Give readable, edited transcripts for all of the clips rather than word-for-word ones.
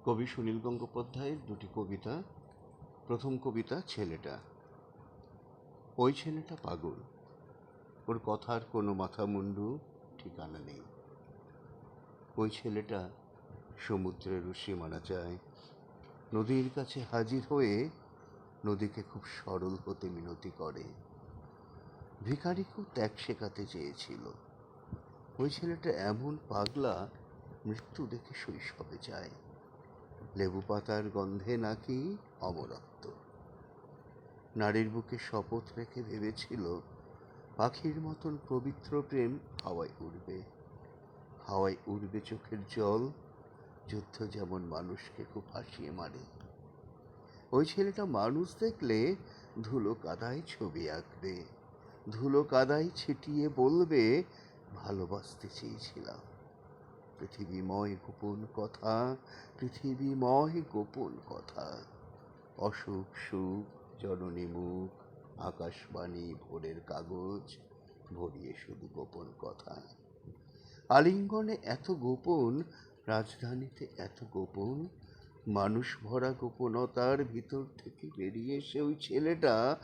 কবি সুনীল গঙ্গোপাধ্যায়ের দুটি কবিতা। প্রথম কবিতা ছেলেটা। ওই ছেলেটা পাগল, ওর কথার কোনো মাথা মুন্ডু ঠিকানা নেই। ওই ছেলেটা সমুদ্রের সীমানা চায়, নদীর কাছে হাজির হয়ে নদীকে খুব সরল হতে মিনতি করে। ভিখারিকেও ত্যাগ শেখাতে চেয়েছিল। ওই ছেলেটা এমন পাগলা, মৃত্যু দেখে শৈশবে যায়। লেবু পাতার গন্ধে নাকি অমরত্ব। নারীর বুকে শপথ রেখে ভেবেছিল পাখির মতন পবিত্র প্রেম হাওয়ায় উড়বে। হাওয়ায় উড়বে চোখের জল, যুদ্ধ যেমন মানুষকে খুব হাসিয়ে মারে। ওই ছেলেটা মানুষ দেখলে ধুলো কাদায় ছবি আঁকবে, ধুলো কাদায় ছিটিয়ে বলবে ভালোবাসতে চেয়েছিলাম। পৃথিবীময় গোপন কথা, পৃথিবীময় গোপন কথা। অসুখ সুখ জননী মুখ, আকাশবাণী ভোরের কাগজ, ভরিয়ে শুধু গোপন কথা। আলিঙ্গনে এত গোপন, রাজধানীতে এত গোপন, মানুষ ভরা গোপনতার ভিতর থেকে বেরিয়ে এসে ওই ছেলেটা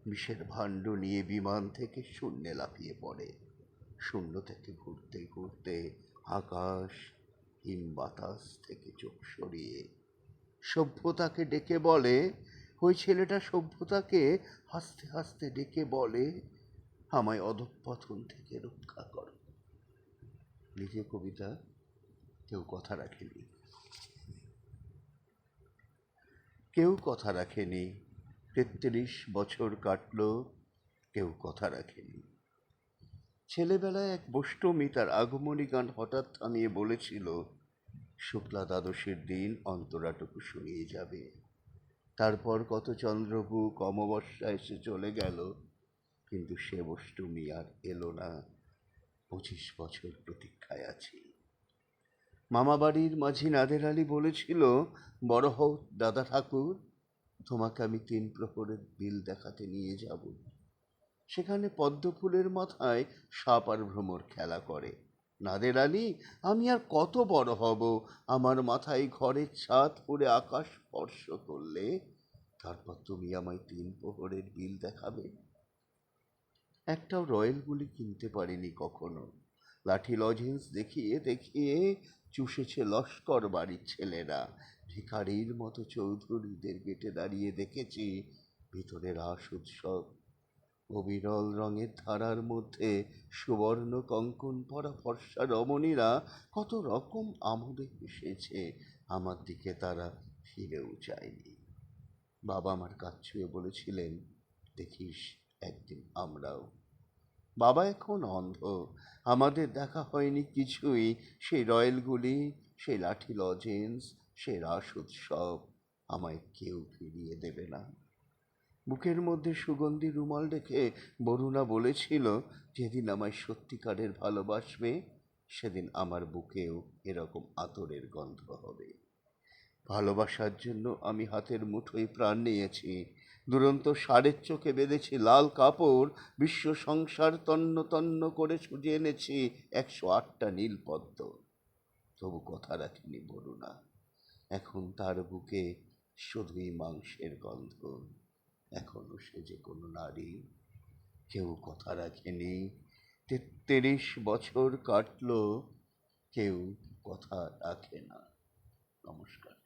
বিষের ভাণ্ড নিয়ে বিমান থেকে শূন্যে লাফিয়ে পড়ে। শূন্য থেকে ঘুরতে ঘুরতে আকাশ, হিম বাতাস থেকে চোখ সরিয়ে সভ্যতাকে ডেকে বলে, ওই ছেলেটা সভ্যতাকে হাসতে হাসতে ডেকে বলে, আমায় অধঃপতন থেকে রক্ষা করো। লিখে কবিতা কেউ কথা রাখেনি। কেউ কথা রাখেনি। ৩৩ বছর কাটল, কেউ কথা রাখেনি। ছেলেবেলায় এক বষ্টমী তার আগমনী গান হঠাৎ থামিয়ে বলেছিল, শুক্লা দ্বাদশীর দিন অন্তরাটুকু শুনিয়ে যাবে। তারপর কত চন্দ্রপুক অমাবস্যা এসে চলে গেল, কিন্তু সে অষ্টমী আর এলো না। ২৫ বছর প্রতীক্ষায় আছি। মামাবাড়ির মাঝি নাদের আলী বলেছিল, বড় হও দাদা ঠাকুর, তোমাকে আমি ৩ প্রহরের বিল দেখাতে নিয়ে যাব। সেখানে পদ্ম ফুলের মাথায় সাপ আর ভ্রমর খেলা করে। নাদের আলী, আমি আর কত বড় হব, আমার মাথায় ঘরের ছাদ পড়ে আকাশ স্পর্শ করলে তারপর তুমি আমায় ৩ প্রহরের বিল দেখাবে। একটাও রয়েল গুলি কিনতে পারিনি কখনো। লাঠি লজেন্স দেখিয়ে দেখিয়ে চুষেছে লস্কর বাড়ির ছেলেরা। ভিখারির মতো চৌধুরীদের গেটে দাঁড়িয়ে দেখেছি ভিতরে রাস উৎসব। অবিরল রঙের ধারার মধ্যে সুবর্ণ কঙ্কন পরা ফর্সা রমণীরা কত রকম আমোদে হেসেছে, আমার দিকে তারা ফিরেও চায়নি। বাবা আমার কাছ ছুঁয়ে বলেছিলেন, দেখিস একদিন আমরাও। বাবা এখন অন্ধ, আমাদের দেখা হয়নি কিছুই। সেই রয়েলগুলি, সেই লাঠি লজেন্স, সেই রাস উৎসব আমায় কেউ ফিরিয়ে দেবে না। বুকের মধ্যে সুগন্ধি রুমাল রেখে বরুণা বলেছিল, যেদিন আমায় সত্যিকারের ভালোবাসবে সেদিন আমার বুকেও এরকম আতরের গন্ধ হবে। ভালোবাসার জন্য আমি হাতের মুঠোয় প্রাণ নিয়েছি। দুরন্ত ষাঁড়ের চোখে বেঁধেছি লাল কাপড়, বিশ্ব সংসার তন্ন তন্ন করে ছুটে এনেছি ১০৮টা নীল পদ্ম। তবু কথা রাখিনি বরুণা। এখন তার বুকে শুধুই মাংসের গন্ধ। এখনো সে যে কোনো নারী। কেউ কথা রাখেনি। ৩৩ বছর কাটল, কেউ কথা রাখে না। নমস্কার।